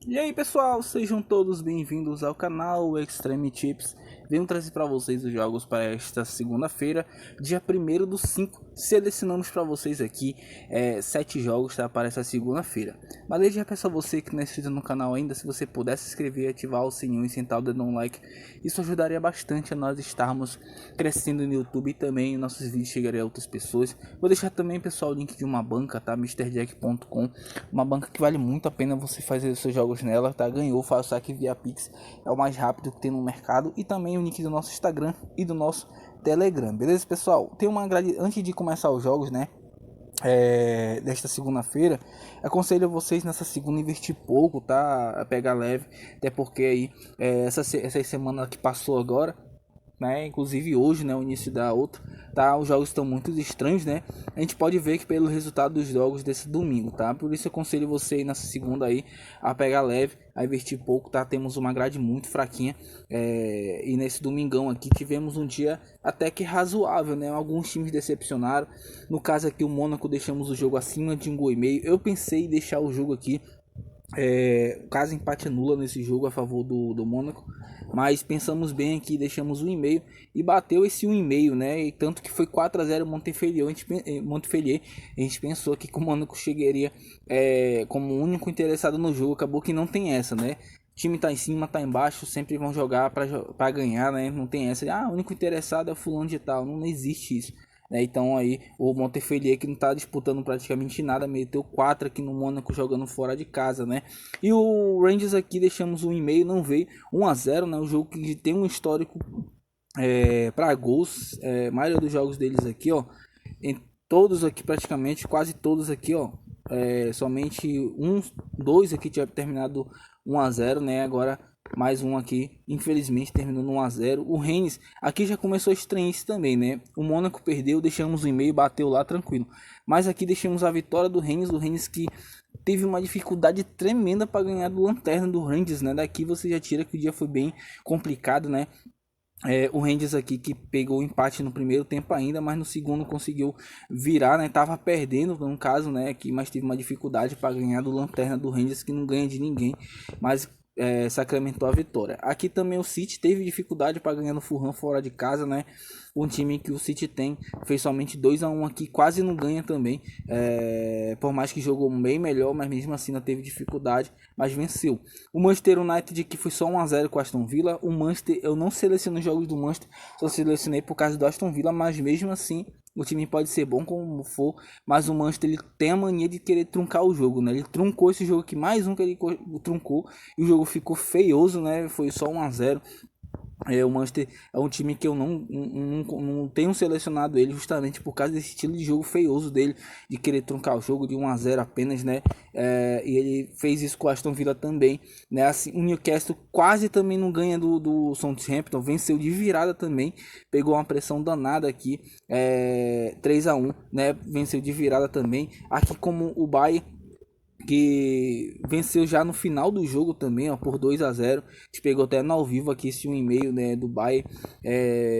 E aí pessoal, sejam todos bem-vindos ao canal Extreme Tips. Venho trazer para vocês os jogos para esta segunda-feira, dia 1º/5. Selecionamos para vocês aqui 7 jogos, tá, para essa segunda-feira. Mas desde já peço a você que não é inscrito no canal ainda, se você puder se inscrever, ativar o sininho e sentar o dedo no like, isso ajudaria bastante a nós estarmos crescendo no YouTube e também nossos vídeos chegariam a outras pessoas. Vou deixar também, pessoal, o link de uma banca, tá, MrJack.com, uma banca que vale muito a pena você fazer os seus jogos nela, tá? Ganhou, faz o saque via Pix, é o mais rápido que tem no mercado, e também o link do nosso Instagram e do nosso Telegram, beleza, pessoal? Tem uma grade antes de começar os jogos, né? Desta segunda-feira, aconselho a vocês nessa segunda investir pouco, tá? A pegar leve, até porque aí essa semana que passou agora, né, inclusive hoje, né, o início da outra, tá, os jogos estão muito estranhos, né, a gente pode ver que pelo resultado dos jogos desse domingo, tá, por isso eu aconselho você aí nessa segunda aí a pegar leve, a investir pouco, tá, temos uma grade muito fraquinha, e nesse domingão aqui tivemos um dia até que razoável, né, alguns times decepcionaram, no caso aqui o Mônaco deixamos o jogo acima de 1,5 gol, eu pensei em deixar o jogo aqui, caso empate nula nesse jogo a favor do Mônaco, mas pensamos bem aqui, deixamos 1,5 e bateu esse 1,5, né? E tanto que foi 4-0 Montpellier. A gente pensou que o Mônaco chegaria como o único interessado no jogo, acabou que não tem essa, né? O time tá em cima, tá embaixo, sempre vão jogar para ganhar, né? Não tem essa, o único interessado é o fulano de tal, não existe isso. Então aí o Montpellier, que não está disputando praticamente nada, meteu 4 aqui no Mônaco jogando fora de casa, né? E o Rangers aqui deixamos 1,5, não veio 1-0, né? Um jogo que tem um histórico para gols, a maioria dos jogos deles aqui, ó, em todos aqui praticamente, quase todos aqui, ó, somente dois aqui tinha terminado 1-0, né? Agora mais um aqui, infelizmente terminou no 1-0. O Rennes aqui já começou a estranhar também, né? O Mônaco perdeu, deixamos o e-mail, bateu lá tranquilo. Mas aqui deixamos a vitória do Rennes que teve uma dificuldade tremenda para ganhar do Lanterna do Rangers, né? Daqui você já tira que o dia foi bem complicado, né? O Rangers aqui que pegou o empate no primeiro tempo ainda, mas no segundo conseguiu virar, né? Tava perdendo no caso, né? Aqui, mas teve uma dificuldade para ganhar do Lanterna do Rangers, que não ganha de ninguém, mas sacramentou a vitória. Aqui também o City teve dificuldade para ganhar no Fulham fora de casa, né? Um time que o City fez somente 2-1 aqui, quase não ganha também, por mais que jogou bem melhor, mas mesmo assim não teve dificuldade, mas venceu. O Manchester United que foi só 1-0 com o Aston Villa. O Manchester, eu não seleciono os jogos do Manchester, só selecionei por causa do Aston Villa, mas mesmo assim o time pode ser bom como for, mas o Manchester ele tem a mania de querer truncar o jogo, né? Ele truncou esse jogo aqui, mais um que ele truncou, e o jogo ficou feioso, né? Foi só 1-0. O Manchester é um time que eu não tenho selecionado ele justamente por causa desse estilo de jogo feioso dele, de querer truncar o jogo de 1-0 apenas, né? E ele fez isso com o Aston Villa também, né? Assim, o Newcastle quase também não ganha do Southampton, venceu de virada também, pegou uma pressão danada aqui, 3-1, né? Venceu de virada também. Aqui como o Bayern, que venceu já no final do jogo também, ó, por 2-0. A gente pegou até no ao vivo aqui esse 1,5, né, do Bayern,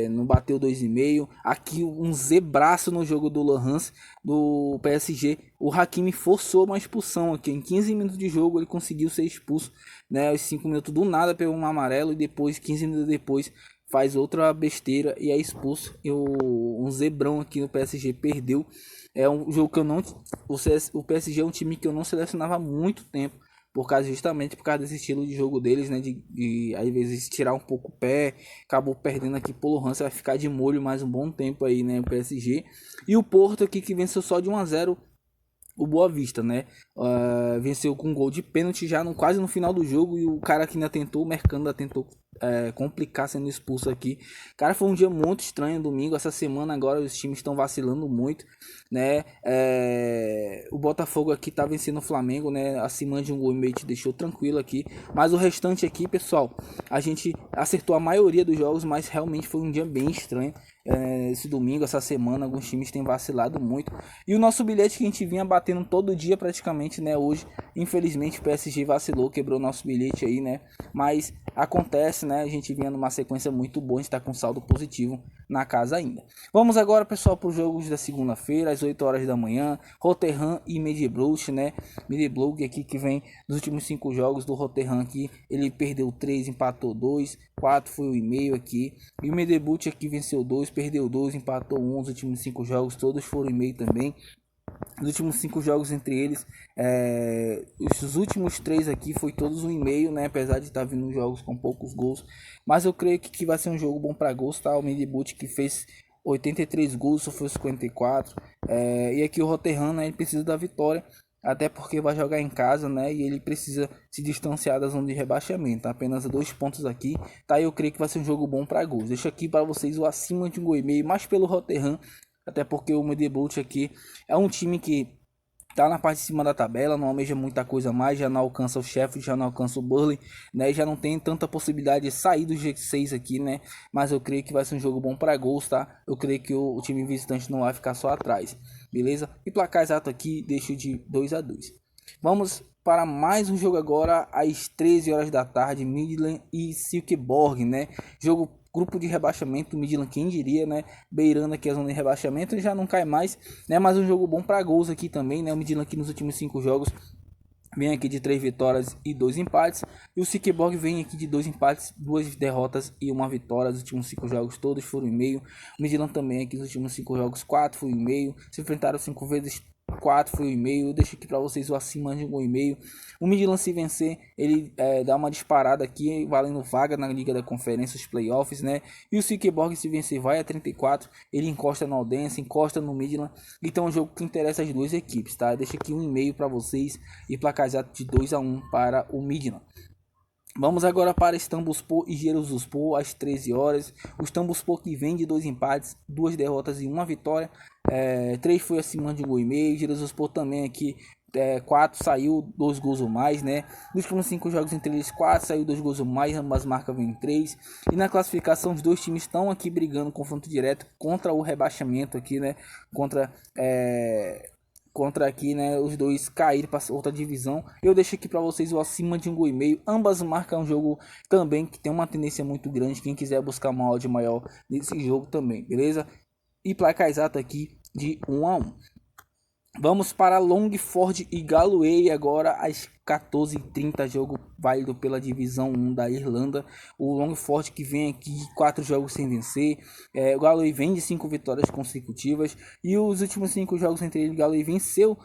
não bateu 2,5. Aqui um zebraço no jogo do Lens do PSG. O Hakimi forçou uma expulsão aqui em 15 minutos de jogo, ele conseguiu ser expulso, né? Os 5 minutos do nada pegou um amarelo e depois 15 minutos depois faz outra besteira e é expulso. E um zebrão aqui no PSG perdeu. É um jogo que eu não. O PSG é um time que eu não selecionava há muito tempo. Justamente por causa desse estilo de jogo deles, né? De às vezes tirar um pouco o pé. Acabou perdendo aqui pelo Hansa. Vai ficar de molho mais um bom tempo aí, né? O PSG. E o Porto aqui que venceu só de 1-0 o Boa Vista, né? Venceu com um gol de pênalti já quase no final do jogo. E o cara que ainda tentou, o Mercando ainda tentou complicar sendo expulso aqui. Cara, foi um dia muito estranho domingo. Essa semana agora os times estão vacilando muito, né? O Botafogo aqui tá vencendo o Flamengo, né? Acima de 1,5 gol, te deixou tranquilo aqui. Mas o restante aqui, pessoal, a gente acertou a maioria dos jogos, mas realmente foi um dia bem estranho. Esse domingo, essa semana, alguns times têm vacilado muito. E o nosso bilhete que a gente vinha batendo todo dia praticamente, né? Hoje, infelizmente, o PSG vacilou, quebrou nosso bilhete aí, né? Mas acontece. empate, né? A gente vinha numa sequência muito boa, a gente está com saldo positivo na casa ainda. Vamos agora, pessoal, para os jogos da segunda-feira, às 8 horas da manhã. Rotterdam e Midtjylland, né? Midtjylland aqui que vem dos últimos 5 jogos do Rotterdam aqui. Ele perdeu 3, empatou 2, 4 foi o e-mail aqui. E o Midtjylland aqui venceu 2, perdeu 2, empatou 1. Os últimos 5 jogos todos foram e-mail também. Os últimos 5 jogos entre eles, os últimos 3 aqui foi todos um e-mail, né? Apesar de estar vindo jogos com poucos gols, mas eu creio que vai ser um jogo bom para gols, tá? O Midtjylland que fez 83 gols, só foi 54, e aqui o Rotterdam, né, ele precisa da vitória, até porque vai jogar em casa, né? E ele precisa se distanciar da zona de rebaixamento, apenas 2 pontos aqui, tá? Eu creio que vai ser um jogo bom para gols. Deixo aqui para vocês o acima de 1,5 mais pelo Rotterdam. Até porque o Midtjylland aqui é um time que tá na parte de cima da tabela, não almeja muita coisa mais, já não alcança o Sheffield, já não alcança o Burnley, né? Já não tem tanta possibilidade de sair do G6 aqui, né? Mas eu creio que vai ser um jogo bom para gols, tá? Eu creio que o time visitante não vai ficar só atrás, beleza? E placar exato aqui, deixo de 2-2. Vamos para mais um jogo agora às 13 horas da tarde, Midtjylland e Silkeborg, né? Jogo grupo de rebaixamento, o Midtjylland, quem diria, né? Beirando aqui a zona de rebaixamento, já não cai mais, né? Mas um jogo bom para gols aqui também, né? O Midtjylland aqui nos últimos 5 jogos vem aqui de 3 vitórias e 2 empates. E o Silkeborg vem aqui de 2 empates, 2 derrotas e 1 vitória. Os últimos 5 jogos todos foram em meio. O Midtjylland também aqui nos últimos 5 jogos, 4 foi em meio. Se enfrentaram 5 vezes, 4 foi o e-mail. Eu deixo aqui para vocês o acima de 1,5. O Midtjylland, se vencer, ele dá uma disparada aqui, valendo vaga na Liga da Conferência, os playoffs, né? E o Silkeborg, se vencer, vai a 34. Ele encosta no Odense, encosta no Midtjylland. Então é um jogo que interessa as duas equipes, tá? Deixa aqui 1,5 para vocês e placar exato de 2-1 para o Midtjylland. Vamos agora para Istanbulspor e Giresunspor às 13 horas. O Istanbulspor que vem de 2 empates, 2 derrotas e 1 vitória. 3 foi acima de 1,5. Giresunspor também aqui, 4 saiu 2 gols ou mais, né? Nos últimos 5 jogos entre eles, 4 saiu 2 gols ou mais, ambas marcas vêm 3. E na classificação, os dois times estão aqui brigando confronto direto contra o rebaixamento aqui, né? Contra aqui, né, os dois caíram para outra divisão. Eu deixo aqui para vocês o acima de 1,5. Ambas marcam um jogo também que tem uma tendência muito grande. Quem quiser buscar uma odd maior nesse jogo também, beleza? E placar exato aqui de 1-1. Vamos para Longford e Galloway agora às 14h30, jogo válido pela divisão 1 da Irlanda. O Longford que vem aqui 4 jogos sem vencer. O Galloway vem de 5 vitórias consecutivas. E os últimos 5 jogos entre ele, o Galloway venceu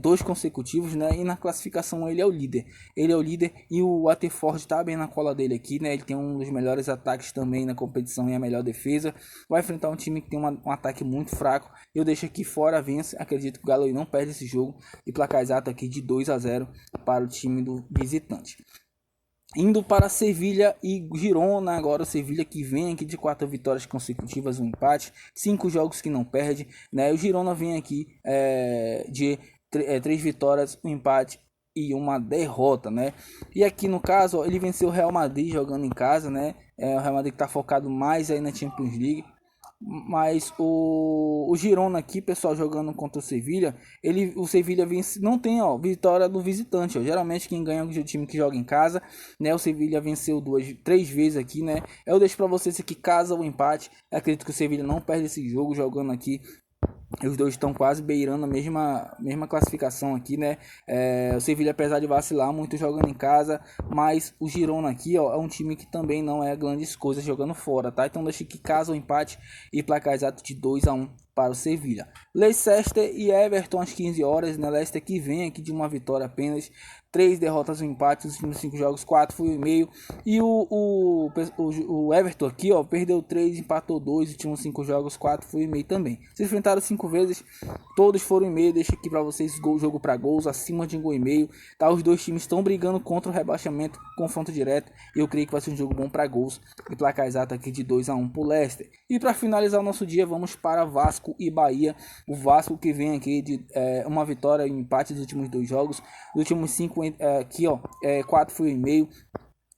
2 consecutivos, né? E na classificação ele é o líder. Ele é o líder e o Waterford tá bem na cola dele aqui, né? Ele tem um dos melhores ataques também na competição e a melhor defesa. Vai enfrentar um time que tem um ataque muito fraco. Eu deixo aqui fora, vence. Acredito que o Galloway não perde esse jogo. E placar exato aqui de 2-0 para o time do visitante. Indo para Sevilha e Girona, agora o Sevilha que vem aqui de 4 vitórias consecutivas, um empate, 5 jogos que não perde, né? O Girona vem aqui de 3 vitórias, um empate e uma derrota, né? E aqui no caso, ó, ele venceu o Real Madrid jogando em casa, né? O Real Madrid que tá focado mais aí na Champions League. Mas o Girona aqui, pessoal, jogando contra o Sevilha, o Sevilha vence, não tem, ó, vitória do visitante, ó. Geralmente quem ganha é o time que joga em casa, né? O Sevilha venceu 3 vezes aqui, né? Eu deixo para vocês aqui casa o empate. Eu acredito que o Sevilha não perde esse jogo jogando aqui. Os dois estão quase beirando a mesma classificação aqui, né? O Sevilha, apesar de vacilar muito jogando em casa, mas o Girona aqui, ó, é um time que também não é grandes coisas jogando fora, tá? Então deixa que casa o empate e placar exato de 2-1 para o Sevilha. Leicester e Everton às 15 horas, né? Leicester que vem aqui de uma vitória apenas, 3 derrotas e um empate, os últimos 5 jogos, 4 foi o e-mail. E o Everton aqui, ó, perdeu 3, empatou 2, os últimos 5 jogos, 4 foi o e-mail também. Se enfrentaram 5 vezes, todos foram e-mail. Deixa aqui para vocês jogo para gols, acima de 1,5. Tá? Os dois times estão brigando contra o rebaixamento, confronto direto. E eu creio que vai ser um jogo bom para gols. E placar exato aqui de 2-1 pro Leicester. E para finalizar o nosso dia, vamos para Vasco e Bahia. O Vasco que vem aqui de uma vitória e um empate dos últimos 2 jogos. Os últimos 5 aqui, ó, 4 foi o e-mail.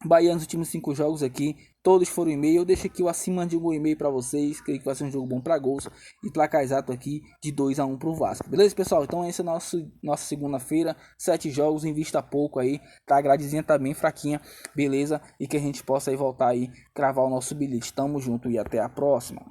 Bahia nos últimos 5 jogos aqui, todos foram e-mail. Eu deixo aqui o acima de um e-mail para vocês. Creio que vai ser um jogo bom para gols. E placar exato aqui de 2-1 pro Vasco. Beleza, pessoal? Então essa é nossa segunda-feira. 7 jogos em vista pouco aí. Tá? A gradezinha tá bem fraquinha. Beleza? E que a gente possa aí voltar aí, cravar o nosso bilhete. Tamo junto e até a próxima.